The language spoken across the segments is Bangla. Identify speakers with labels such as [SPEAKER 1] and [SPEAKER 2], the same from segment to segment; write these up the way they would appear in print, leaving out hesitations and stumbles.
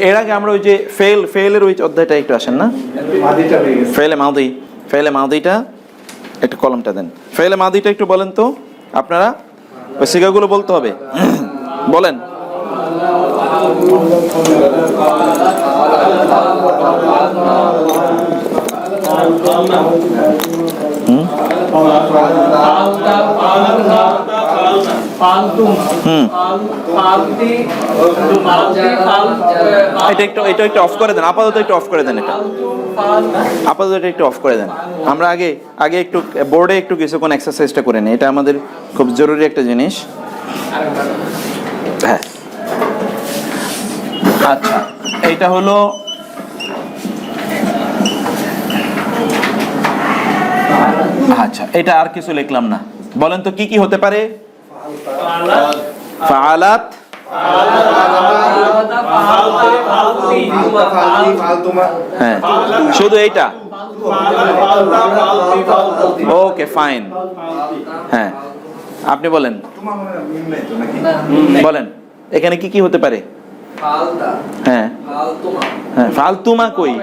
[SPEAKER 1] এর আগে আমরা ওই যে ফেলের ওই অধ্যায়টা একটু আসেন না, ফেলে মাদিটা একটু কলমটা দেন, ফেলে মাদিটা একটু বলেন তো আপনারা, ওই সিগাগুলো বলতে হবে, বলেন। এটা একটু অফ করে দেন, আপাতত একটু অফ করে দেন, এটা একটু অফ করে দেন। আমরা আগে একটু বোর্ডে একটু কিছুক্ষণ এক্সারসাইজটা করে নিই, এটা আমাদের খুব জরুরি একটা জিনিস। হ্যাঁ, আচ্ছা, এইটা হলো আচ্ছা, এটা আর কিছু লিখলাম না, বলেন তো কি কি হতে পারে? ফাআলাত, হ্যাঁ, শুধু এইটা, ওকে ফাইন। হ্যাঁ, আপনি বলেন, এখানে কি কি হতে পারে? হ্যাঁ, ফালতুমা কই,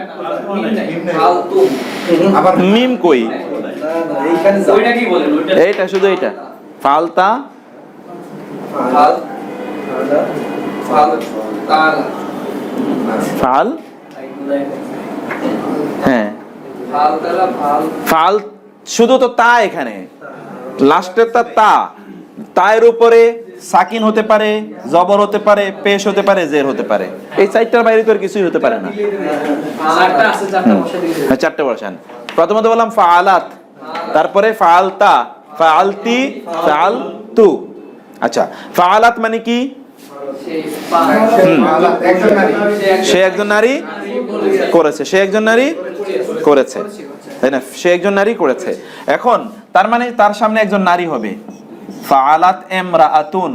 [SPEAKER 1] মিম কই, এইটা শুধু এইটা, ফালতা, ফাল, হ্যাঁ, ফাল শুধু তো তা, এখানে লাস্টের তা, তায়ের উপরে সাকিন হতে পারে, জবর হতে পারে, পেশ হতে পারে, জের হতে পারে, এই চারটার বাইরে তো আর কিছুই হতে পারে না। চারটা বসান। প্রথমত বললাম ফাআলাত, তারপরে ফাআলতা, ফাআলতি, ফাআলতু। আচ্ছা, ফাআলাত মানে কি? সে একজন নারী করেছে, সে একজন নারী করেছে, তাই না? সে একজন নারী করেছে। এখন তার মানে তার সামনে একজন নারী হবে, ফাআলাত ইমরাআতুন,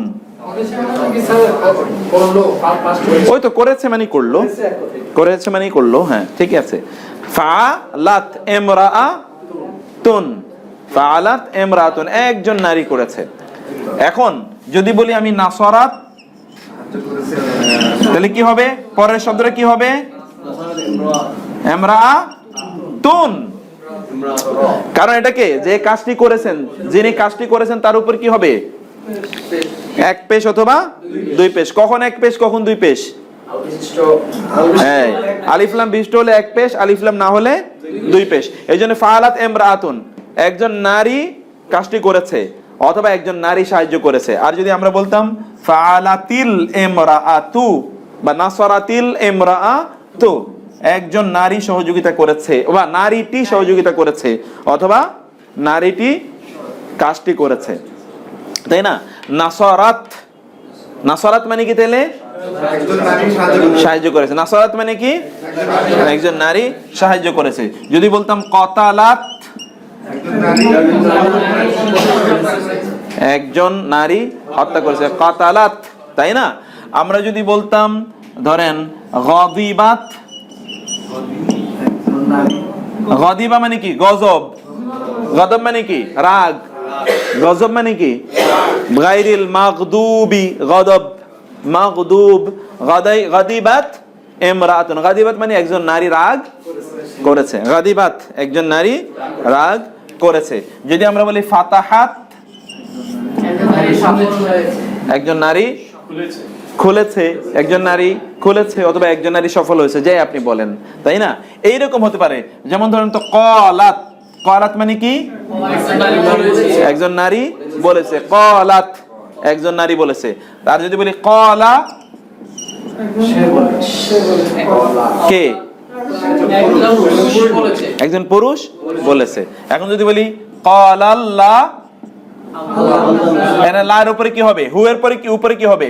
[SPEAKER 1] ওই তো করেছে মানে করলো, করেছে মানে করলো, হ্যাঁ ঠিক আছে। ফাআলাত ইমরাআতুন, ফাআলাত ইমরাআতুন, একজন নারী করেছে। এখন যদি বলি আমি নাসরাত, তাহলে কি হবে? পরের শব্দটা কি হবে? ইমরাআতুন, কারণ এটাকে যে কাজটি করেছেন, যিনি কাজটি করেছেন তার উপর কি হবে? এক পেশ অথবা দুই পেশ। কখন এক পেশ, কখন দুই পেশ? হ্যাঁ, আলিফ লাম বিশিষ্ট হলে এক পেশ, আলিফ লাম না হলে দুই পেশ। এই জন্য ফাআলাত ইমরাআতুন, একজন নারী কাজটি করেছে অথবা একজন নারী সাহায্য করেছে। আর যদি আমরা বলতাম ফাআলাতিল ইমরাআতু বা নাসরাতিল ইমরাআতু, একজন নারী সহযোগিতা করেছে বা নারীটি সহযোগিতা করেছে অথবা নারীটি কাজটি করেছে, তাই না? নাসরাত, নাসরাত মানে কি? তাহলে সাহায্য করেছে। নাসরাত মানে কি? একজন নারী সাহায্য করেছে। যদি বলতাম কতালাত, একজন নারী হত্যা করেছে, কতালাত, তাই না? আমরা যদি বলতাম ধরেন গদিবাত, গদিবা মানে কি? গজব, গজব মানে কি? রাগ, গজব মানে কি? গায়রিল মাগদুবি, গজব, মাগদুব, গদিবাত ইমরাআতুন, গদিবাত মানে একজন নারী রাগ করেছে, গদিবাত একজন নারী রাগ করেছে। যদি আমরা বলি ফাতাহাত, একজন নারী খুলেছে, একজন নারী খুলেছে অথবা একজন নারী সফল হয়েছে, যাই আপনি বলেন, তাই না? এইরকম হতে পারে। যেমন ধরেন তো কলাত, কলাত মানে কি? একজন নারী বলেছে, কলাত একজন নারী বলেছে। আর যদি বলি কলা, কে? একজন পুরুষ বলেছে। এখন যদি বলি কলাল্লাহ, এখানে লার উপরে কি হবে? হু এর পরে কি উপরে কি হবে?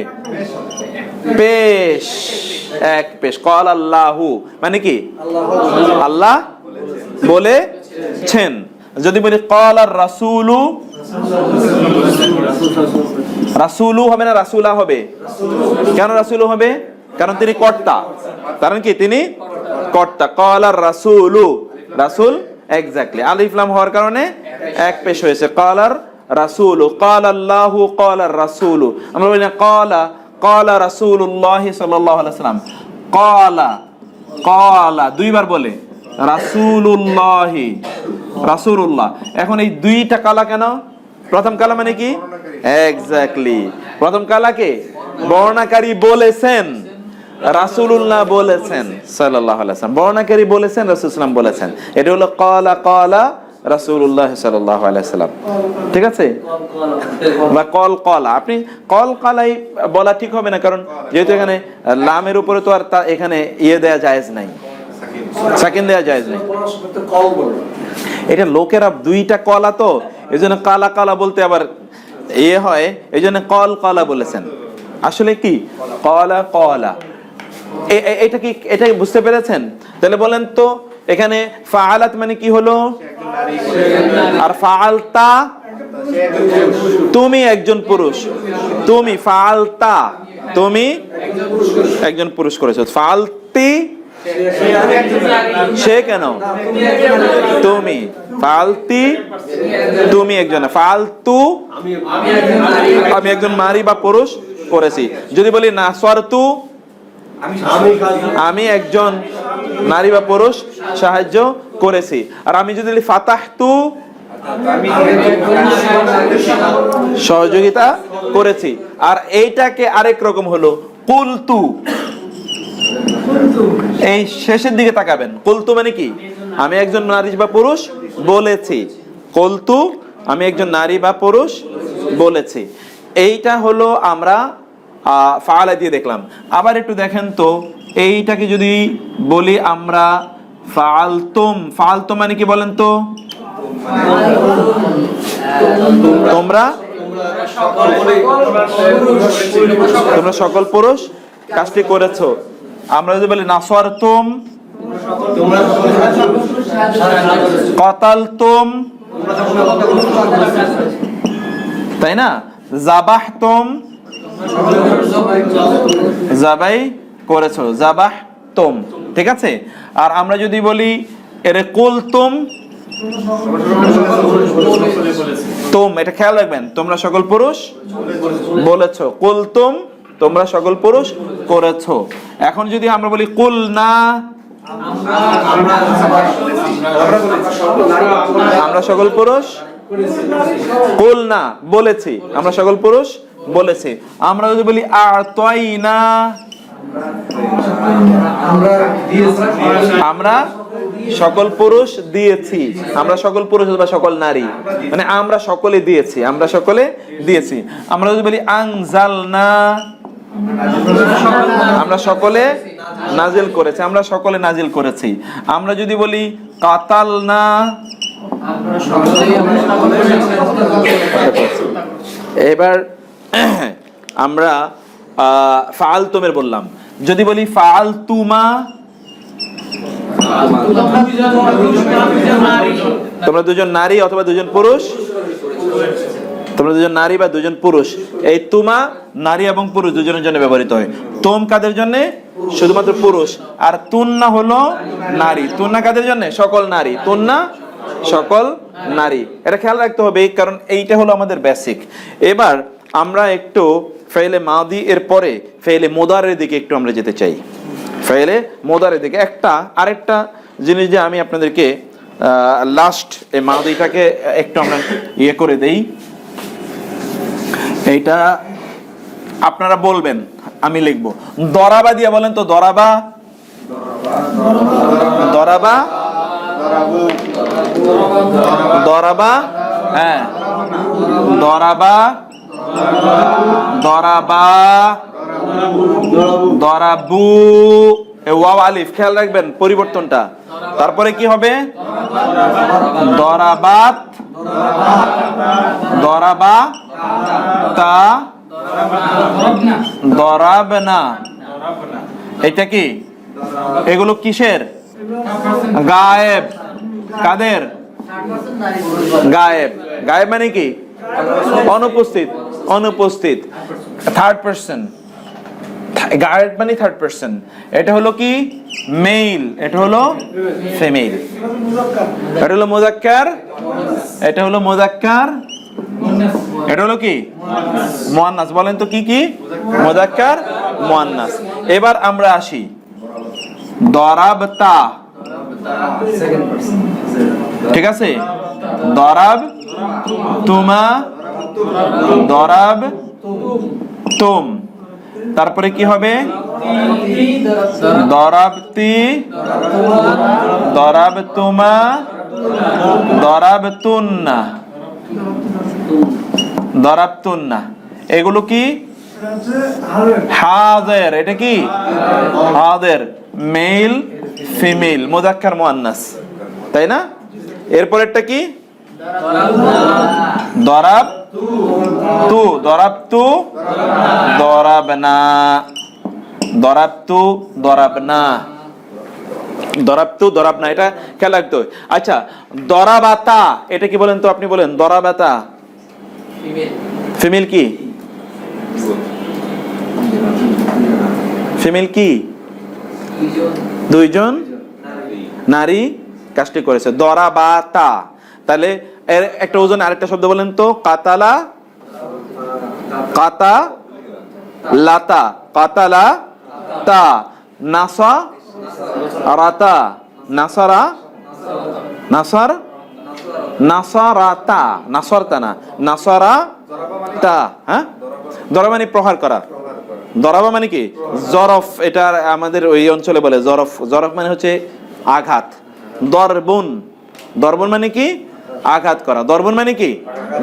[SPEAKER 1] পেশ, এক পেশ। কলাল্লাহু মানে কি? আল্লাহ বলেছেন। যদি বলি কলার রাসূলু, রাসূলু হবে না রাসূলা হবে? কেন রাসূলু হবে? কারণ তিনি কর্তা, কারণ কি? তিনি কর্তা। কলার রাসূলু, রাসূল এক্স্যাক্টলি, আলিফ লাম হওয়ার কারণে এক পেশ হয়েছে। কলার রাসূলু, ক্বালাল্লাহু ক্বালার রাসূলু। আমরা বলি না ক্বালা রাসূলুল্লাহ সাল্লাল্লাহু আলাইহি ওয়াসাল্লাম, ক্বালা, ক্বালা দুইবার বলে রাসূলুল্লাহি, রাসূলুল্লাহ। এখন এই দুইটা কালা কেন? প্রথম কালা মানে কি? এক্স্যাক্টলি, প্রথম কালাকে বর্ণনাকারী বলেছেন, রাসূলুল্লাহ বলেছেন সাল্লাল্লাহু আলাইহি ওয়াসাল্লাম, বর্ণনাকারী বলেছেন, রাসূল সাল্লাল্লাহু আলাইহি ওয়াসাল্লাম বলেছেন। এটা হলো ক্বালা ক্বালা রাসূলুল্লাহ সাল্লাল্লাহু আলাইহি ওয়াসাল্লাম, ঠিক আছে? বা কল কলা, আপনি কল কলাই বলা ঠিক হবে না, কারণ যেহেতু এখানে লামের উপরে তো আর এখানে ইয়ে দেয়া জায়েজ নাই, সাকিন দেয়া জায়েজ নাই। এটা লোকেরা দুইটা কলা তো, এইজন্য কালা কালা বলতে আবার ইয়ে হয়, এইজন্য কল কলা বলেছেন। আসলে কি কলা কলা, এটা কি, এটা বুঝতে পেরেছেন? তাহলে বলেন তো এখানে ফাআলাত মানে কি হলো? আর ফাআলতা, তুমি একজন পুরুষ, তুমি ফাআলতা, তুমি একজন পুরুষ করেছো। ফাআলতি সে কেন? তুমি ফাআলতি, তুমি একজন, ফাআলতু আমি একজন নারী বা পুরুষ করেছি। যদি বলি নাসরতু আমি একজন নারী বা পুরুষ সাহায্য করেছি। আর আমি যদি বলি ফাতাহতু সহযোগিতা করেছি। আর এইটাকে আরেক রকম হলো কুলতু, এই শেষের দিকে তাকাবেন। কুলতু মানে কি? আমি একজন নারী বা পুরুষ বলেছি। কুলতু আমি একজন নারী বা পুরুষ বলেছি। এইটা হলো আমরা ফাআলা দিয়ে দেখলাম। আবার একটু দেখেন তো, এইটাকে যদি বলি আমরা ফাআলতুম, ফাআলতুম মানে কি বলেন তো? তোমরা, তোমরা সকল পুরুষ কাজটি করেছো। আমরা যদি বলি নাসরতুম, কাতালতুম, তাই না? যাবাহতুম, যাবাই করেছো, যাবাহতুম, ঠিক আছে? আর আমরা যদি বলি এরে কুলতুম, তুম, এটা খেয়াল রাখবেন, তোমরা সকল পুরুষ বলেছো। কুলতুম তোমরা সকল পুরুষ করেছো। এখন যদি আমরা বলি কুলনা, আমরা সকল পুরুষ, কুলনা বলেছি, আমরা সকল পুরুষ বলেছি। আমরা যদি বলি আতাইনা, আমরা সকল পুরুষ দিয়েছি, আমরা সকল পুরুষ বা সকল নারী, মানে আমরা সকলে দিয়েছি, আমরা সকলে দিয়েছি। আমরা যদি বলি আনজালনা, আমরা সকলে নাজিল করেছি, আমরা সকলে নাজিল করেছি। আমরা যদি বলি কাতালনা, এবার আমরা ফাআলতুমের বললাম। যদি বলি ফাআলতুমা, তোমরা দুজন নারী অথবা দুজন পুরুষ, তোমরা দুজন নারী বা দুজন পুরুষ। এই তুমা নারী এবং পুরুষ দুজনের জন্য ব্যবহৃত হয়। তোম কাদের জন্য? শুধুমাত্র পুরুষ। আর তুন্না হলো নারী। তুন্না কাদের জন্য? সকল নারী। তুন্না সকল নারী। এটা খেয়াল রাখতে হবে, কারণ এইটা হলো আমাদের বেসিক। এবার আমরা একটু ফেলে মাদি এর পরে ফেলে মুদারের দিকে একটু আমরা যেতে চাই। ফেলে মুদারের দিকে আরেকটা জিনিস যে আমি আপনাদেরকে লাস্ট এই মাদিটাকে একটু আমরা ইয়ে করে দেই, এইটা আপনারা বলবেন, আমি লিখবো। দরাবা দিয়ে বলেন তো, দরাবা, দরাবা, দরাবা, হ্যাঁ, দরাবা, দরাবা, দরাবু, ওয়াও আলিফ, খেয়াল রাখবেন পরিবর্তনটা। তারপরে কি হবে? দরাবাত, দরাবা, তা, দরাবনা। এটা কি? এগুলো কিসের? গায়েব। কাদের? গায়েব। গায়েব মানে কি? অনুপস্থিত। অনুপস্থিত, থার্ড পারসন। গায়েব মানে থার্ড পারসন। এটা হলো কি? মেল। এটা হলো ফিমেল। এটা হলো মুযাক্কার, এটা হলো মুযাক্কার, এটা হলো কি? মুয়ান্নাস। বলেন তো কি কি? মুযাক্কার, মুয়ান্নাস। এবার আমরা আসি দরাবতা, ঠিক আছে, দরাব তুমা, দরাব তুম, তারপরে কি হবে, দরাবতি, দরাবতুমা, দরাবতুন্না, দরাবতুন্না। এগুলো কি হাজির, এটা কি হাজির, মেল ফিমেল, মুযাক্কার মুআন্নাস, তাই না? এরপরেরটা কি, দরাব তু, দরাবতু, দরাবনা, দরাবতু, দরাবনা, দরাবতু, দরাবনা, এটা খেয়াল রাখতে হবে। আচ্ছা, দরাবাতা, এটা কি বলেন তো, আপনি বলেন দরাবাতা ফিমেল কি, ফিমেল কি, দুইজন নারী কাজটি করেছে, দরাবাতা। তাহলে এর একটা ওজন, আরেকটা শব্দ বলেন তো, কাতালা, কাতা লাতা, কাতালা তা, নাসা রাতা, নাসারা, নাসার, নাসারাতা, নাসরতা না, নাসারা তা। হ্যাঁ, দরাবা মানে প্রহার করা, দরাবা মানে কি জরফ, এটা আমাদের ওই অঞ্চলে বলে জরফ, জরফ মানে হচ্ছে আঘাত। দরবুন, দরবুন মানে কি আঘাত করা, দরবুন মানে কি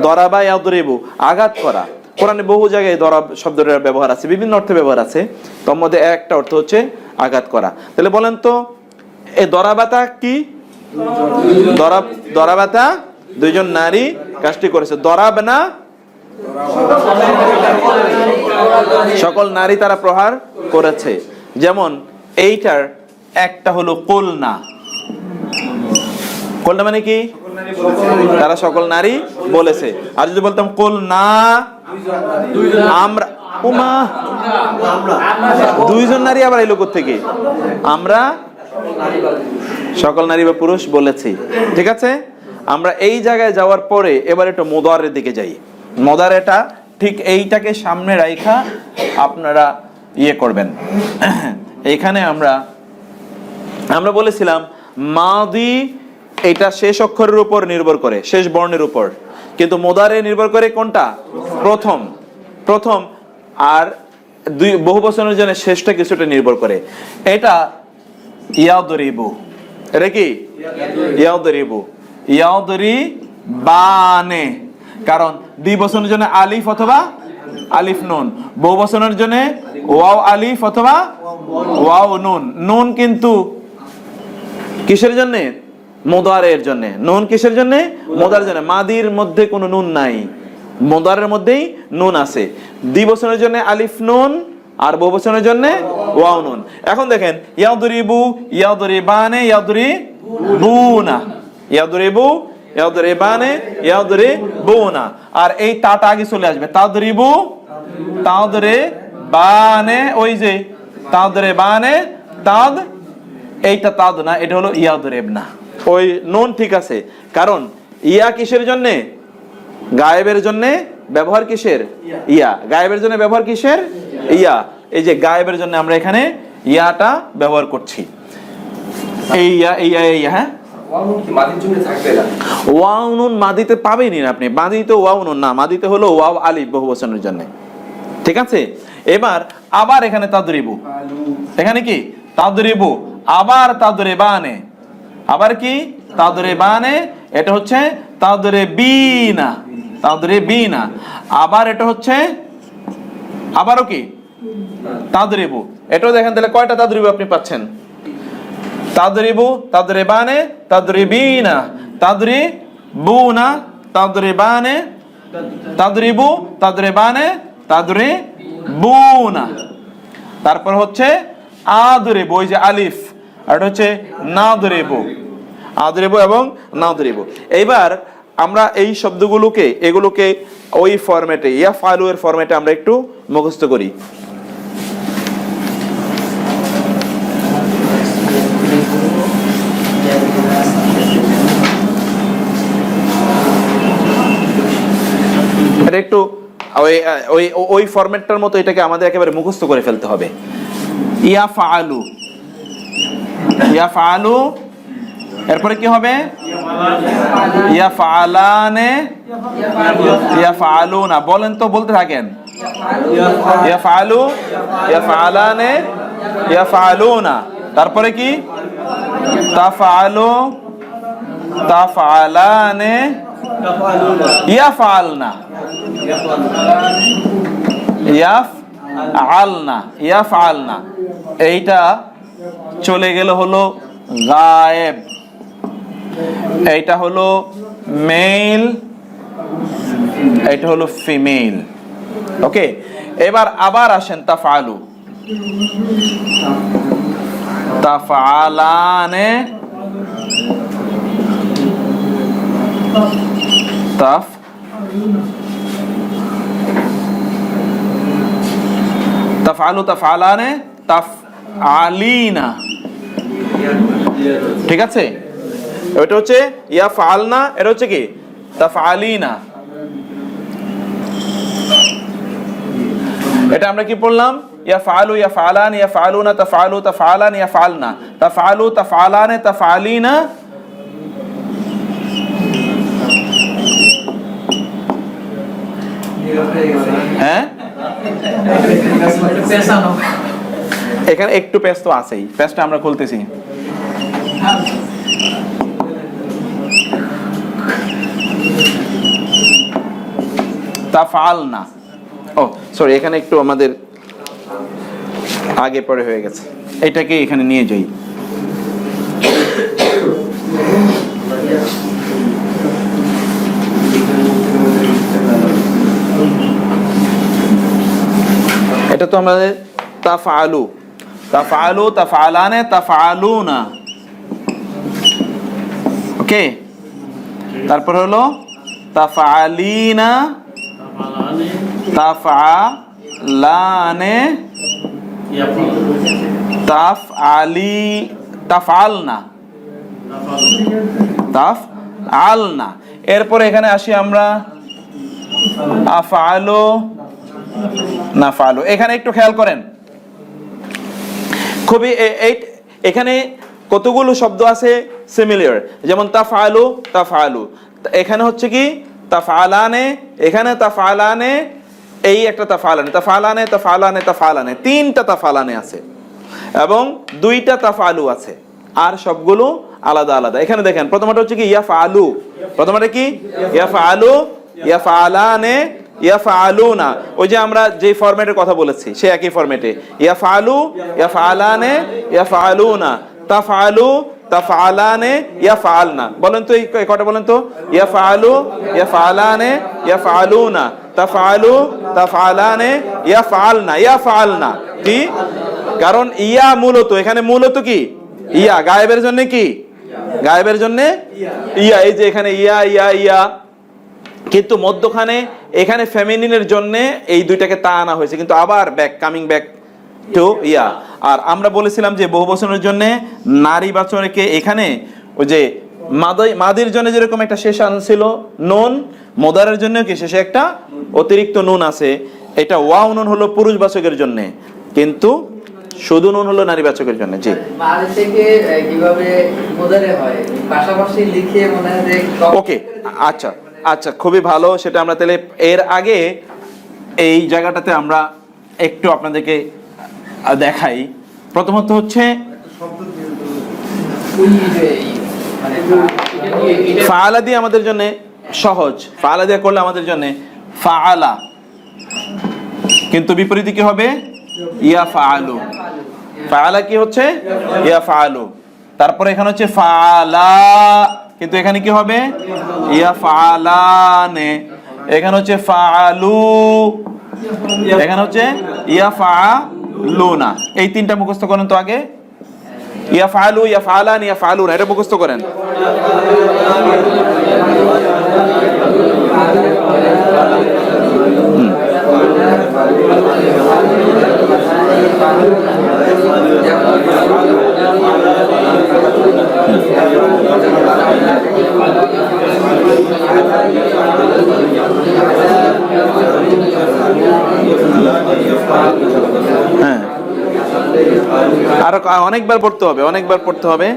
[SPEAKER 1] দরাবা ইয়াদরিবু, আঘাত করা। কোরআনে বহু জায়গায় দরাব শব্দটার ব্যবহার আছে, বিভিন্ন অর্থে ব্যবহার আছে, তার মধ্যে একটা অর্থ হচ্ছে আঘাত করা। তাহলে বলেন তো, এই দরাবাতা কি, দরাবাতা দুইজন নারী কাজটি করেছে, দরাবনা সকল নারী তারা প্রহার করেছে। যেমন এইটার একটা হলো কুলনা, কুলনা মানে কি তারা সকল নারী বলেছে। আর যদি বলতাম কুলনা আমরা, উমা দুইজন নারী, আবার এই লোক থেকে আমরা সকল নারী বা পুরুষ বলেছি, ঠিক আছে। আমরা এই জায়গায় যাওয়ার পরে এবার একটু মুদারের দিকে যাই। মুদারেটা ঠিক এইটাকে সামনে রাখা আপনারা ইয়ে করবেন। এইখানে আমরা বলেছিলাম মাদি এটা শেষ অক্ষরের উপর নির্ভর করে, শেষ বর্ণের উপর, কিন্তু মুদারে নির্ভর করে কোনটা, প্রথম, আর দুই বহু বচনের জন্য শেষটা কিছুটা নির্ভর করে। এটা ইয়াদরিবু, এটা কি ইয়াদরিবু, ইয়াদরিবানে, কারণ দুই বচনের জন্য আলিফ অথবা আলিফ নুন, বহু বচনের জন্য ওয়াও আলিফ অথবা ওয়াও নুন। নুন কিন্তু কিসের জন্য, মুদারের জন্য। নুন কিসের জন্য, মুদারের জন্য। মাদির মধ্যে কোনো নুন নাই, মুদারের মধ্যেই নুন আছে। দ্বিবচনের জন্য আলিফ নুন, আর বহুবচনের জন্য ওয়াও নুন। এখন দেখেন ইয়াদরিবু, ইয়াদরিবানে, ইয়াদরিবুনা, ইয়াদরিবু, ইয়াদরিবানে, ইয়াদরিবুনা, আর এই তাটা আগে চলে আসবে, তাদরিবু, তাদরিবানে, ওই যে তাদরিবানে, তাদ, এইটা তাদ না, এটা হলো ইয়াদরিবনা। ওই নুন ঠিক আছে, কারণ ইয়া কিসের জন্য, গায়েবের জন্য ব্যবহার কিসের, ইয়া, গায়েবের জন্য ব্যবহার কিসের, ইয়া। এই যে গায়েবের জন্য আমরা এখানে ইয়াটা ব্যবহার করছি, এই ইয়া, এই ইয়া। হ্যাঁ, ওয়াও নুন মাদিতে পাবেনই না আপনি, মাদিতে ওয়াও নুন না, মাদিতে হলো ওয়াও আলিফ বহুবচনের জন্য, ঠিক আছে। এবার আবার এখানে তাদরিবু, এখানে কি তাদরিবু, আবার তাদরিবানে, আবার কি তাদরিবানে, এটা হচ্ছে তাদরিবিনা, তাদরিবিনা, আবার এটা হচ্ছে আবারও কি তাদরিবু। এটাও দেখেন তাহলে কয়টা তাদরিবু আপনি পাচ্ছেন, তাদরিবু, তাদরিবানে, তাদরিবিনা, তাদরিবুনা, তাদরিবানে, তাদরিবু, তাদরিবানে, তাদরিবুনা। তারপর হচ্ছে আদরিবু, ওই যে আলিফ, আর এটা হচ্ছে নাদরিবু, আদরিবু এবং নাদরিবু। এইবার আমরা এই শব্দগুলোকে, এগুলোকে ওই ফরম্যাটে, ইয়াফআলু এর ফরম্যাটে আমরা একটু মুখস্থ করি। এটা একটু ওই ফরম্যাটটার মতো এটাকে আমাদের একেবারে মুখস্থ করে ফেলতে হবে। ইয়াফআলু, ইয়াফআলু, এরপরে কি হবে? ইয়াফআলানে, ইয়াফআলুনা। বলেন তো, বলতে থাকেন। ইয়াফআলু, ইয়াফআলানে, ইয়াফআলুনা। তারপরে কি? তাফআলু, তাফআলানে, ইয়াফআলনা, ইয়াফআলনা, ইয়াফআলনা। এইটা চলে গেল হলো গায়েব, এইটা হলো মেল, এইটা হলো ফিমেল। ওকে, এবার আবার আসেন তাফআলু, তাফআলানে, তাফআলু, তাফআলানে, তাফআলিনা। ঠিক আছে, এটা হচ্ছে ইয়াফআলনা, এটা হচ্ছে কি? তাফআলিনা। এটা আমরা কি পড়লাম? ইয়াফআলু, ইয়াফআলান, ইয়াফআলুনা, তাফআলু, তাফআলান, ইয়াফআলনা, তাফআলু, তাফআলানে, তাফআলিনা। হ্যাঁ, এখানে একটু পেজ তো আছেই, পেজটা আমরা খুলতেছি। তাফআলনা, ও সরি, এখানে একটু আমাদের আগে পরে হয়ে গেছে, এটাকে এখানে নিয়ে যাই। এটা তো আমাদের তাফআলু, তাফআলু, তাফআলানে, তাফআলুনা। ওকে, তারপর হলো তাফআলিনা, তাফআলানে, তাফআলি, তাফআলনা, তাফআলনা। এরপরে এখানে আসি আমরা আফআলু, নাফআলু। এখানে একটু খেয়াল করেন, খুবই এখানে কতগুলো শব্দ আছে সিমিলার, যেমন তাফআলু, তাফআলু। এখানে হচ্ছে কি তাফআলানে, এখানে তাফআলানে, এই একটা তাফআলানে, তাফআলানে, তাফআলানে, তাফআলানে, তিনটা তাফআলানে আছে এবং দুইটা তাফআলু আছে, আর সবগুলো আলাদা আলাদা। এখানে দেখেন, প্রথমটা হচ্ছে কি ইয়াফআলু, প্রথমটা কি ইয়াফআলু, ইয়াফআলানে, ইয়াফআলুনা। ওই যে আমরা যে ফরম্যাটের কথা বলেছি সেই একই ফরম্যাটে, ইয়াফআলু, ইয়াফআলানে, ইয়াফআলুনা, তাফআলু, তাফআলানে, ইয়াফআলনা। বলেন তো এই কয়টা বলেন তো? ইয়াফআলু, ইয়াফআলানে, ইয়াফআলুনা, তাফআলু, তাফআলানে, ইয়াফআলনা, ইয়াফআলনা। কি কারণ? ইয়া মূলত, এখানে মূলত কি ইয়া, গায়েবের জন্য কি? গায়েবের জন্য ইয়া। এই যে এখানে ইয়া, ইয়া, ইয়া, কিন্তু মধ্যখানে এখানে ফেমিনিনের জন্য এই দুইটাকে তা আনা হয়েছে, কিন্তু আবার ব্যাক, কামিং ব্যাক টু ইয়া। আর আমরা বলেছিলাম যে বহুবচনের জন্য নারী বাচনকে এখানে ওই যে মাদির জন্য যেরকম একটা শেষ ছিল নুন, মোদারের জন্য কি শেষে একটা অতিরিক্ত নুন আছে। এটা ওয়াও নুন হলো পুরুষবাচকের জন্য, কিন্তু শুধু নুন হলো নারীবাচকের জন্য। জি,
[SPEAKER 2] মাদি থেকে কিভাবে মোদারে হয় পাশাপাশি লিখে মনে হয়।
[SPEAKER 1] ওকে, আচ্ছা আচ্ছা, খুবই ভালো। সেটা আমরা তাহলে এর আগে এই জায়গাটাতে আমরা একটু আপনাদেরকে দেখাই। প্রথমত হচ্ছে ফাআলা দিয়ে আমাদের জন্য সহজ, ফাআলা দিয়ে করলে আমাদের জন্য ফাআলা, কিন্তু বিপরীতে কি হবে? ইয়াফআলু। ফাআলা কি হচ্ছে? ইয়াফআলু। তারপরে এখানে হচ্ছে ফাআলা, কিন্তু এখানে কি হবে? ইয়াফআলানে। এখানে হচ্ছে ফাআলু, এখানে হচ্ছে ইয়াফআলুনা। এই তিনটা মুখস্থ করেন তো আগে। ইয়াফআলু, ইয়াফআলান, ইয়াফআলুনা, এটা মুখস্থ করেন। হ্যাঁ, আরো অনেকবার পড়তে হবে, অনেকবার পড়তে হবে।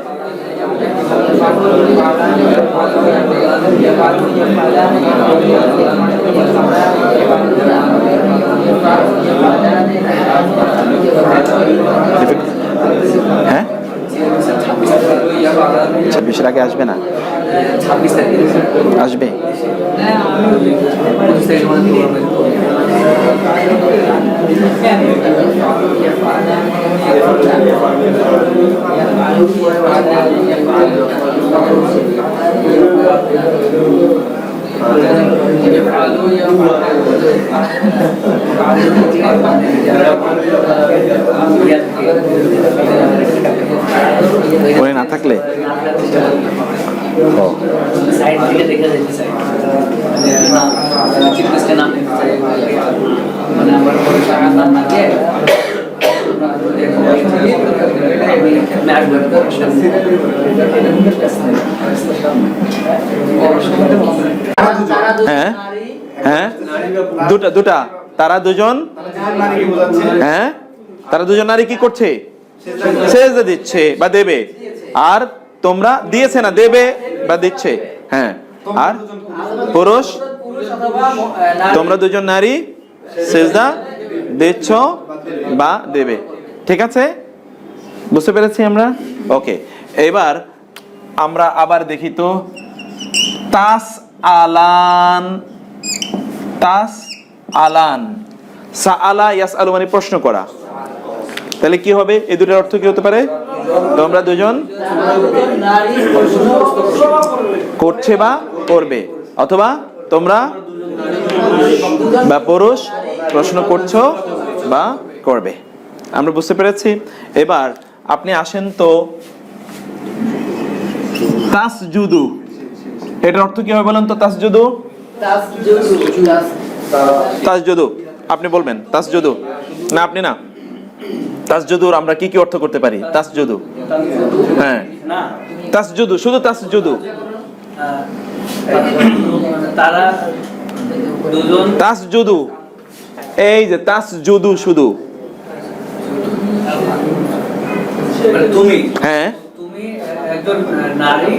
[SPEAKER 1] হ্যাঁ, 26-এর আগে আসবে না?
[SPEAKER 2] 26 তারিখ
[SPEAKER 1] আসবে। মনে না থাকলে
[SPEAKER 2] সাইড থেকে দেখে যেতে চাই, চিফ গেস্টের নাম নিতে চাই, মানে আমার কোনো টাকার নাম না দিয়ে
[SPEAKER 1] হ্যাঁ হ্যাঁ, দুটা তারা দুজন, হ্যাঁ তারা দুজন নারী কি করছে? সেজদা দিচ্ছে বা দেবে। আর তোমরা দিয়েছে না, দেবে বা দিচ্ছে। হ্যাঁ, আর পুরুষ, তোমরা দুজন নারী সেজদা দিচ্ছ বা দেবে। ঠিক আছে, বুঝতে পেরেছি আমরা? ওকে, এবার আমরা আবার দেখি তো, তাস আলান, তাস আলান, সাআলা ইয়াসআলু মানে প্রশ্ন করা। তাহলে কি হবে? এই দুটোর অর্থ কি হতে পারে? তোমরা দুজন করছে বা করবে, অথবা তোমরা বা পুরুষ প্রশ্ন করছো বা করবে। আমরা বুঝতে পেরেছি। এবার আপনি আসেন তো, তাসজুদু, এটার অর্থ কি হবে বলেন তো? তাসজুদু, তাসজুদু আপনি বলবেন। তাসজুদু না, আপনি না। তাসজুদুর আমরা কি কি অর্থ করতে পারি? তাসজুদু, হ্যাঁ তাসজুদু, শুধু তাসজুদু,
[SPEAKER 2] তারা দুজন
[SPEAKER 1] তাসজুদু, এই যে তাসজুদু শুধু,
[SPEAKER 2] তুমি,
[SPEAKER 1] হ্যাঁ
[SPEAKER 2] তুমি একজন নারী,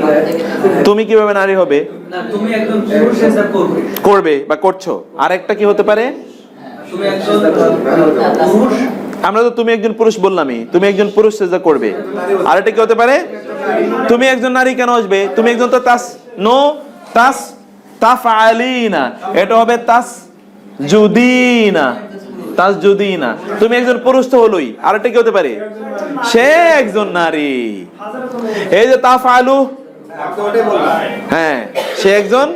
[SPEAKER 1] তুমি কিভাবে নারী হবে?
[SPEAKER 2] না তুমি একজন পুরুষ সেজদা করবে,
[SPEAKER 1] করবে বা করছো। আরেকটা কি হতে পারে?
[SPEAKER 2] তুমি একজন পুরুষ,
[SPEAKER 1] আমরা তো তুমি একজন পুরুষ বললামই, তুমি একজন পুরুষ সেজদা করবে। আরেকটা কি হতে পারে? তুমি একজন নারী কেন আসবে? তুমি একজন তো তাস নো তাস তাফআলিনা, এটা হবে তাসজুদিনা, তাসজুদিনা। তুমি একজন পুরুষ তো হলোই, আরেকটা কি হতে পারে? সে একজন নারী। এই যে তাফআলু, হ্যাঁ সে একজন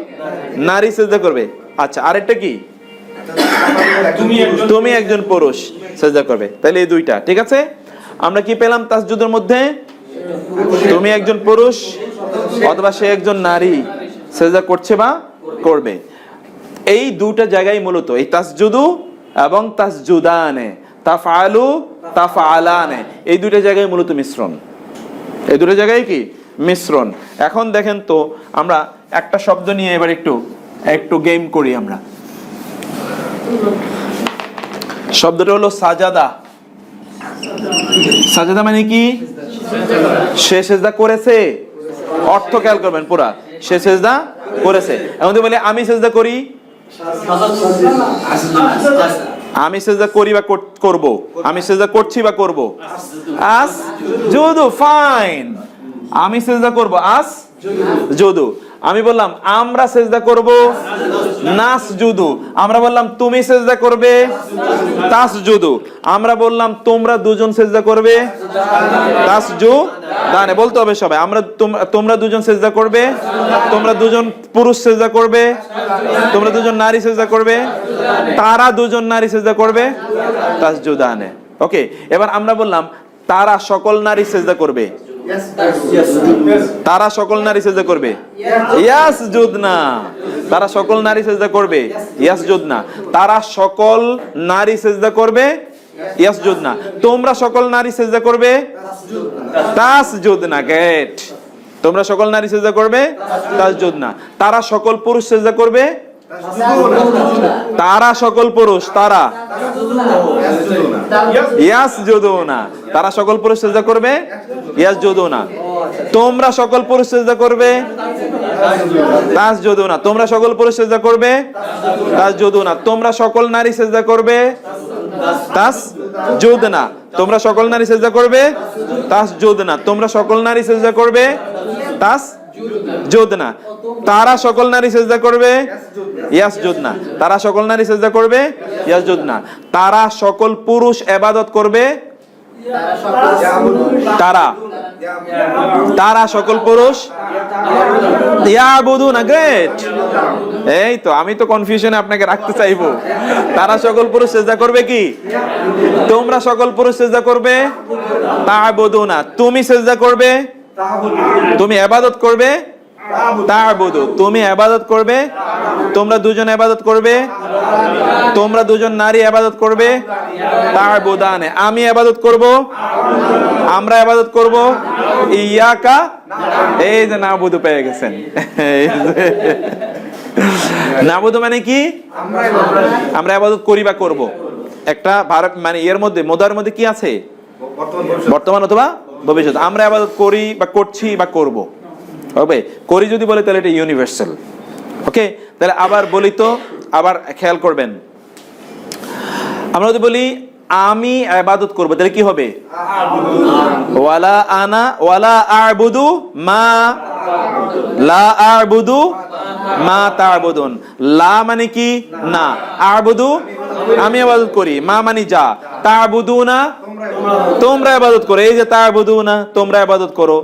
[SPEAKER 1] নারী সেজদা করবে। আচ্ছা, আরেকটা কি? তুমি একজন পুরুষ সেজদা করবে। তাহলে এই দুইটা ঠিক আছে। আমরা কি পেলাম তাসজুদের মধ্যে? তুমি একজন পুরুষ অথবা সে একজন নারী সেজদা করছে বা করবে। এই দুটো জায়গায় মূলত এই তাসজুদু এবং তাসজুদানে, তাফআলু তাফআলানে, এই দুটো জায়গায় মূলত মিশ্রণ। এই দুটো জায়গায় কি মিশ্রণ। এখন দেখেন তো, আমরা একটা শব্দ নিয়ে এবার একটু গেম করি আমরা। শব্দটা হলো সাজাদা। সাজাদা মানে কি? সে সেজদা করেছে। অর্থ খেয়াল করবেন পুরা, সে সেজদা করেছে। এমন বলে আমি সেজদা করি, আমি সেজদা করি বা করব, আমি সেজদা করছি বা করব। আস জুদু, ফাইন, আমি সেজদা করব, আস জুদু। আমি বললাম আমরা সেজদা করব, নাসজুদু। আমরা বললাম তুমি সেজদা করবে, তাসজুদু। আমরা বললাম তোমরা দুজন সেজদা করবে, তাসজুদানে। বলতে হবে সবাই, আমরা তোমরা দুজন সেজদা করবে, তোমরা দুজন পুরুষ সেজদা করবে, তোমরা দুজন নারী সেজদা করবে, তারা দুজন নারী সেজদা করবে, তাসজুদানে। ওকে, এবার আমরা বললাম তারা সকল নারী সেজদা করবে, তারা সকল নারী সেজদা করবে, ইয়াসজুদনা। তারা সকল নারী সেজদা করবে, ইয়াসজুদনা। তারা সকল নারী সেজদা করবে, ইয়াসজুদনা। তোমরা সকল নারী সেজদা করবে, তাসজুদনা। গেট। তোমরা সকল নারী সেজদা করবে, তাসজুদনা। তারা সকল পুরুষ সেজদা করবে, তারা সকল পুরুষ, তারা ইয়াসজুদুনা, তারা সকল পুরুষ সিজদা করবে ইয়াসজুদুনা। তোমরা সকল পুরুষ সিজদা করবে তাসজুদুনা, তোমরা সকল পুরুষ সিজদা করবে তাসজুদুনা। তোমরা সকল নারী সিজদা করবে তাসজুদনা, তোমরা সকল নারী সিজদা করবে তাসজুদনা, তোমরা সকল নারী সিজদা করবে তাসজুদনা। তারা সকল নারী সিজদা করবে ইয়াসজুদনা, তারা সকল নারী সিজদা করবে ইয়াসজুদনা। তারা সকল পুরুষ ইবাদত করবে তারা সকল পুরুষ ইয়াবুদুনা। গ্রেট, এই তো আমি তো কনফিউশনে আপনাকে রাখতে চাইবো। তারা সকল পুরুষ সিজদা করবে কি? তোমরা সকল পুরুষ সিজদা করবে তা'বুদুনা, তুমি সিজদা করবে, তুমি ইবাদত করবে তা'বুদু, তুমি ইবাদত করবে, তোমরা দুজন ইবাদত করবে, তোমরা দুজন নারী ইবাদত করবে তা'বুদানে, আমি ইবাদত করব, আমরা ইবাদত করব ইয়াকা। এই যে নাবুদু পেয়ে গেছেন। নাবুদু মানে কি? আমরা ইবাদত করি বা করব। একটা ভারত মানে এর মধ্যে মোদার মধ্যে কি আছে? বর্তমান অথবা ভবিষ্যৎ। আমরা ইবাদত করি বা করছি বা করব। হবে করি যদি বলে তাহলে এটা ইউনিভার্সাল। ওকে, তাহলে আবার বলি তো, আবার খেয়াল করবেন। আমরা যদি বলি আমি ইবাদত করব তাহলে কি হবে? ওয়ালা আনা ওয়ালা আ'বুদু মা লা আ'বুদু মা তা'বুদুন। লা মানে কি? না। আ'বুদু আমি ইবাদত করি, মা মানে যা, তা'বুদুনা তোমরা ইবাদত করো। এই যে তা'বুদুনা তোমরা ইবাদত করো,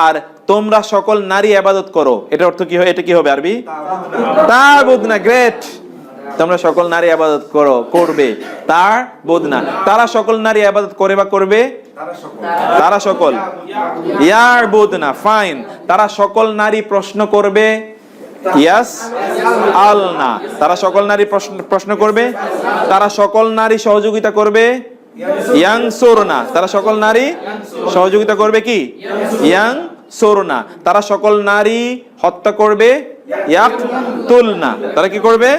[SPEAKER 1] আর তোমরা সকল নারী ইবাদত করো, এটার অর্থ কি হয়? এটা কি হবে আরবি? তা'বুদনা। গ্রেট, তোমরা সকল নারী ইবাদত করো করবে তা'বুদনা। তারা সকল নারী ইবাদত করে বা করবে তারা সকল ইয়াবুদনা। ফাইন, তারা সকল নারী প্রশ্ন করবে ইয়াস আলনা, তারা সকল নারী প্রশ্ন করবে, তারা সকল নারী সহযোগিতা করবে ইয়ানসুরনা, তারা সকল নারী সহযোগিতা করবে কি? ইয়ানসুরনা। তারা সকল নারী হত্যা করবে ইয়াকতুলনা, তারা কি করবে?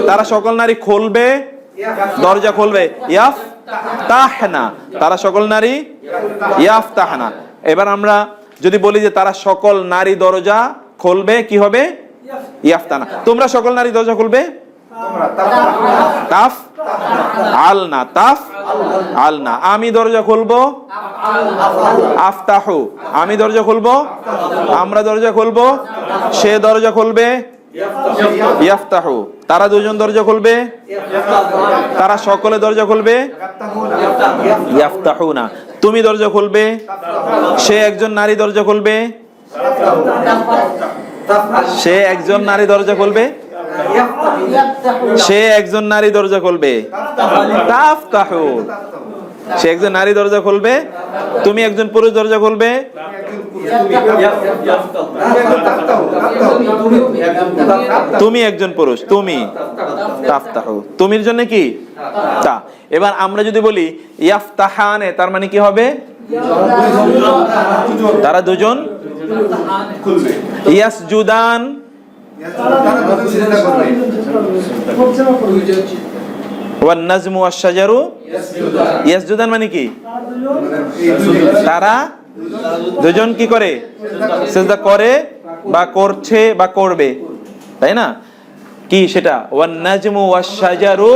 [SPEAKER 1] তারা সকল নারী খুলবে, দরজা খুলবে ইয়াফতাহনা, তারা সকল নারী ইয়াফতাহনা। এবার আমরা যদি বলি যে তারা সকল নারী দরজা খুলবে, কি হবে? ইয়াফতানা। তোমরা সকল নারী দরজা খুলবে তাফ আলনা, তাফ আলনা। আমি দরজা খুলবো আফতাহু, আমি দরজা খুলবো, আমরা দরজা খুলবো, সে দরজা খুলবে ইয়াফতাহু। তারা দুজন দরজা খুলবে, তারা সকলে দরজা খুলবে ইয়াফতাহুনা। তুমি দরজা খুলবে, সে একজন নারী দরজা খুলবে, সে একজন নারী দরজা খুলবে, সে একজন নারী দরজা খুলবে তাফতাহু, সে একজন নারী দরজা খুলবে, তুমি একজন পুরুষ দরজা খুলবে, তুমি একজন পুরুষ, তুমি তাফতাহু, তুমির জন্য কি? তা। এবার আমরা যদি বলি ইয়াফতাহানে, তার মানে কি হবে? তারা দুজন ইয়াসজুদান, ওয়ান নাজমু ওয়াশ শাজারু ইয়াসজুদান মানে কি? তারা দুজন কি করে? সিজদা করে বা করছে বা করবে, তাই না? কি সেটা? ওয়ান নাজমু ওয়াশ শাজারু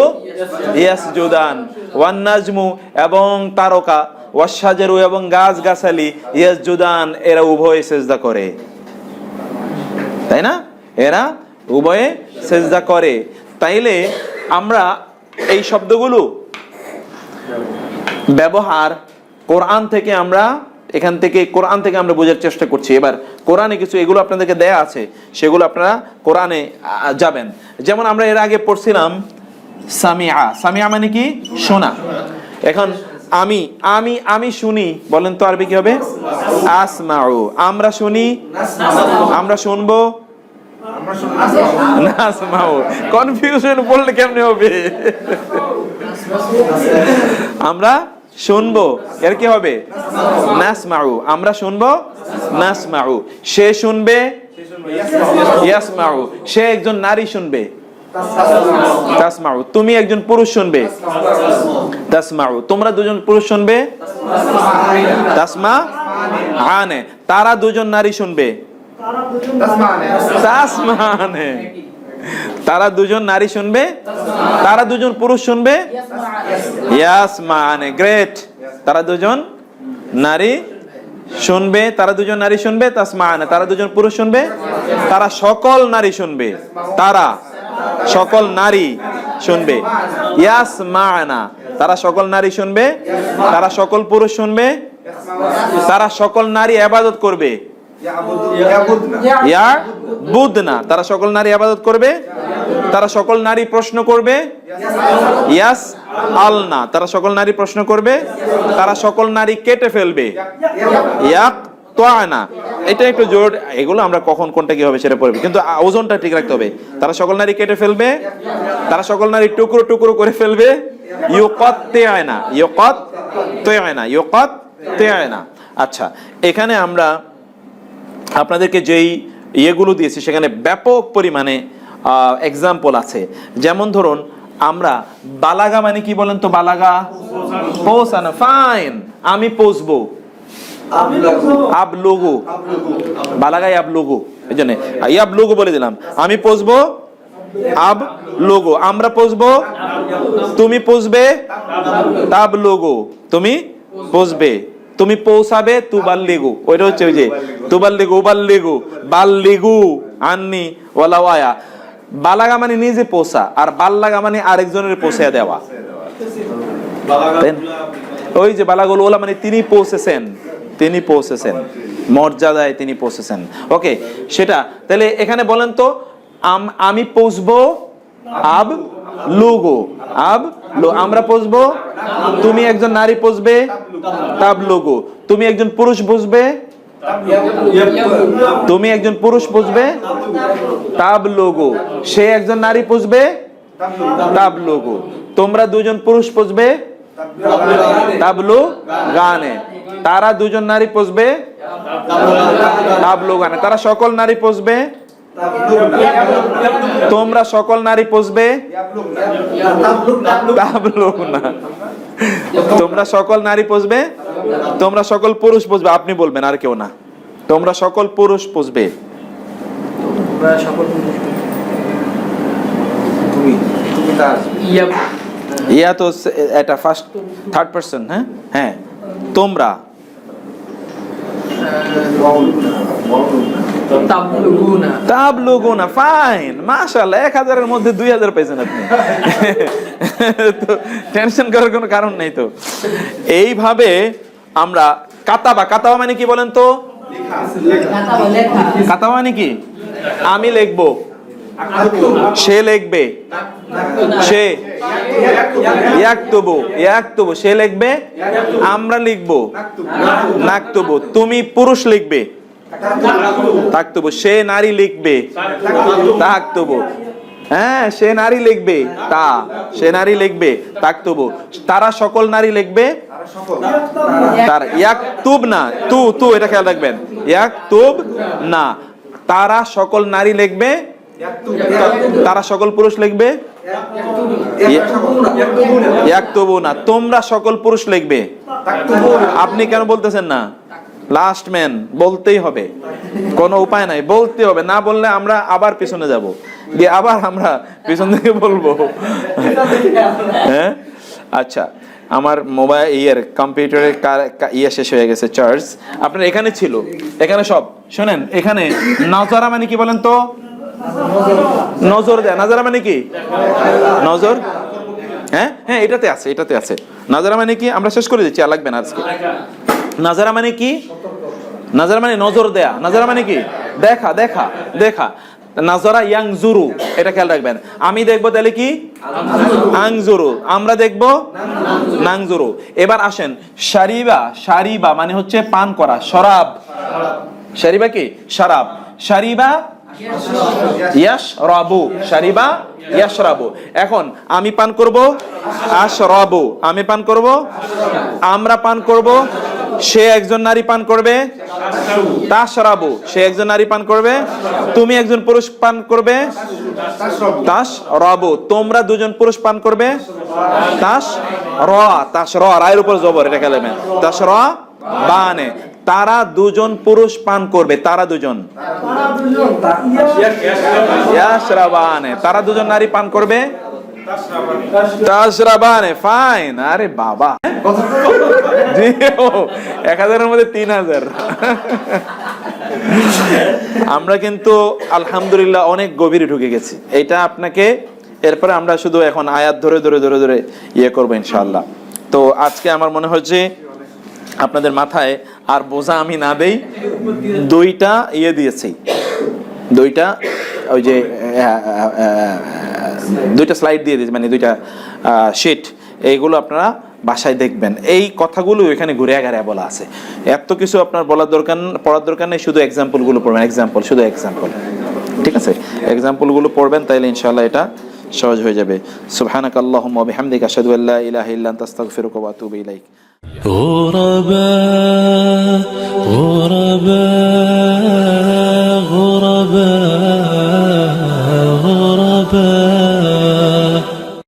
[SPEAKER 1] ইয়াসজুদান, ওয়ান নাজমু এবং তারকা, ওয়াশ শাজারু এবং গাছ গাছালি, ইয়াসজুদান এরা উভয়ে সিজদা করে, তাই না? এরা উভয়ে সিজদা করে। তাইলে আমরা এই শব্দগুলো ব্যবহার কোরআন থেকে আমরা এখান থেকে কোরআন থেকে আমরা বোঝার চেষ্টা করছি। এবার কোরআনে কিছু এগুলো আপনাদেরকে দেয়া আছে, সেগুলো আপনারা কোরআনে যাবেন। যেমন আমরা এর আগে পড়ছিলাম সামিআ। সামিআ মানে কি? শোনা। এখন আমি আমি আমি শুনি, বলেন তো আরবি কি হবে? আসমাউ। আমরা শুনি, আমরা শুনবো নাসমাউ। কনফিউশন বললে কেমনে হবে? আমরা শুনবো, এর কি হবে? নাসমাউ। আমরা শুনবো নাসমাউ। সে শুনবে ইয়াসমাউ। সে একজন নারী শুনবে, তাসমাউ, তুমি একজন পুরুষ শুনবে। তাসমাউ, তোমরা দুজন পুরুষ শুনবে। তাসমা আনে, তারা দুজন নারী শুনবে। তাসমানে, তারা দুজন নারী শুনবে, তারা দুজন পুরুষ শুনবে। ইয়াসমানে, গ্রেট, তারা দুজন নারী শুনবে, তারা দুজন নারী শুনবে। তাসমানে, তারা দুজন পুরুষ শুনবে, তারা সকল নারী শুনবে, তারা সকল নারী শুনবে। ইয়াসমানা, তারা সকল নারী শুনবে, তারা সকল পুরুষ শুনবে, তারা সকল নারী ইবাদত করবে। ইয়াবুদনা, তারা সকল নারী ইবাদত করবে, তারা সকল নারী প্রশ্ন করবে। ইয়াস আলনা, তারা সকল নারী প্রশ্ন করবে, তারা সকল নারী কেটে ফেলবে। ইয়াক তোয়ানা, এটা একটু জোর, এগুলো আমরা কখন কোনটা কি হবে সেটা পড়বে, কিন্তু ওজনটা ঠিক রাখতে হবে। তারা সকল নারী কেটে ফেলবে, তারা সকল নারী টুকরো টুকরো করে ফেলবে। ইউকাত্তিআনা, ইউকাত্তিআনা, ইউকাত্তিআনা। আচ্ছা, এখানে আমরা আপনাদেরকে যেই ইয়েগুলো দিয়েছি সেখানে ব্যাপক পরিমাণে এক্সাম্পল আছে। যেমন ধরুন, আমরা বালাগা মানে কি বলেন তো? বালাগা পৌঁছানো, ফাইন, আমি পৌঁছবো। আবলুগু, বালাগায় আবলুগু, এই জন্য আবলুগু বলে দিলাম। আমি পৌঁছবো, আবলুগু, আমরা পৌঁছবো, তুমি পৌঁছবে, তাবলুগু, তুমি পৌঁছবে, তুমি পৌঁছাবে, তুবাল্লিগু, ওইটা হচ্ছে ওই যে তুবাল্লিগু, উবাল্লিগু, বাল্লিগু আন্নি ওয়ালাউ আয়া। বালাগা মানে নিজে পৌঁছা, আর বাল্লাগা মানে আরেকজনের পৌঁছে দেওয়া। ওই যে বালাগুল ওলা মানে তিনি পৌঁছেছেন, তিনি পৌঁছেছেন, মর্যাদায় তিনি পৌঁছেছেন। ওকে, সেটা তাহলে এখানে বলেন তো, আমি পৌঁছবো, আব লুগো, আব লো, আমরা পৌঁছবো, তুমি একজন নারী পৌঁছবে, তাব লুগো, তুমি একজন পুরুষ পৌঁছবে, তুমি একজন পুরুষ পৌঁছবে, তাব লুগো, সে একজন নারী পৌঁছবে, তাব লুগো, তোমরা দুজন পুরুষ পৌঁছবে, তাবলু গানে, তারা দুজন নারী পৌঁছবে, তাবলু গানে, তারা সকল নারী পৌঁছবে, তোমরা সকল নারী পৌঁছবে, তাবলু না, তোমরা সকল নারী পৌঁছবে, তোমরা সকল পুরুষ পৌঁছবে, আপনি বলবেন আর কেউ না, তোমরা সকল পুরুষ পৌঁছবে। ইয়া তো এটা ফার্স্ট থার্ড পারসন। হ্যাঁ হ্যাঁ, তোমরা তাবলুগুনা, ফাইন, মাশাআল্লাহ, 1000 এর মধ্যে 2000 পেয়েছেন আপনি। তো টেনশন করার কোনো কারণ নেই। তো এইভাবে আমরা কাতাবা, কাতাবা মানে কি বলেন তো? কাতাবা মানে কি? আমি লিখবো, সে লিখবে, সে ইয়াকতুবু, ইয়াকতুবু, সে লিখবে, আমরা লিখবো, নাকতুবু, তুমি পুরুষ লিখবে, তাকতুবু, সে নারী লিখবে, তাকতুবু, হ্যাঁ সে নারী লিখবে, তা সে নারী লিখবে, তাকতুবু, তারা সকল নারী লিখবে, তার ইয়াকতুব না, তু তু, এটা খেয়াল রাখবেন, ইয়াকতুব না, তারা সকল নারী লিখবে, তারা সকল পুরুষ লিখবে, ইয়াকতুবুনা, তোমরা সকল পুরুষ লিখবে। আপনি কেন বলতেছেন না? লাস্ট ম্যান, বলতেই হবে, কোনো উপায় নাই, বলতে হবে, না বললে আমরা আবার পিছনে যাব, গিয়ে আবার আমরা পিছন থেকে বলবো। হ্যাঁ, আচ্ছা, আমার মোবাইল ইয়ের কম্পিউটারের ইয়ে শেষ হয়ে গেছে, চার্জ। আপনার এখানে ছিল, এখানে সব শোনেন। এখানে নাজারা মানে কি বলেন তো? নজর দেয়া। নাজারা মানে কি? নজর। হ্যাঁ হ্যাঁ, এটাতে আছে, এটাতে আছে। নাজারা মানে কি? আমরা শেষ করে দিচ্ছি, আর লাগবে না আজকে। নাজারা মানে কি? নাজারা মানে নজর দেয়া। নাজারা মানে কি? দেখা, দেখা, দেখা। নাজারা ইয়াংজুরু, এটা খেয়াল রাখবেন। আমি দেখবো তাহলে কি? আংজুরু। আমরা দেখবো নাংজুরু। এবার আসেন, শারিবা, শারিবা মানে হচ্ছে পান করা, শরাব। শারিবা কি? শরাব। শারিবা ইয়াশরাবু, শারিবা ইয়াশরাবু। এখন আমি পান করব, আশরাবু, আমি পান করব, আমরা পান করব, সে একজন নারী পান করবে, তাশরাবু, সে একজন নারী পান করবে, তুমি একজন পুরুষ পান করবে, তাশরাবু, তোমরা দুজন পুরুষ পান করবে, তাশরা, রায়ের উপর জবর, এটা কালেমে, তাশরা বানে, তারা দুজন পুরুষ পান করবে, তারা দুজন, ইয়াশরাবানে, তারা দুজন নারী পান করবে, তাশরাবানে, ফাইন। আরে বাবা, জি, 1000-এর মধ্যে 3000। আমরা কিন্তু আলহামদুলিল্লাহ অনেক গভীরে ঢুকে গেছি। এটা আপনাকে, এরপরে আমরা শুধু এখন আয়াত ধরে ধরে ধরে ধরে ইয়ে করবো ইনশাআল্লাহ। তো আজকে আমার মনে হচ্ছে আপনাদের মাথায় আর বোঝা আমি না দেই, দুইটা ইয়ে দিয়েছি, দুইটা ওই যে দুইটা স্লাইড দিয়ে দিয়েছি, মানে দুইটা শিট, এইগুলো আপনারা বাসায় দেখবেন। এই কথাগুলো এখানে ঘুরে আগারে বলা আছে, এত কিছু আপনার বলার দরকার, পড়ার দরকার নেই, শুধু এক্সাম্পলগুলো পড়বেন, এক্সাম্পল, শুধু এক্সাম্পল, ঠিক আছে? এক্সাম্পলগুলো পড়বেন, তাইলে ইনশাআল্লাহ এটা সহজ হয়ে যাবে। সুবহানাকাল্লাহুম্মা ওয়া বিহামদিকা আশহাদু আল্লা ইলাহা ইল্লা আনতা আস্তাগফিরুকা ওয়া আতুবু ইলাইক।
[SPEAKER 3] غرباء غرباء غرباء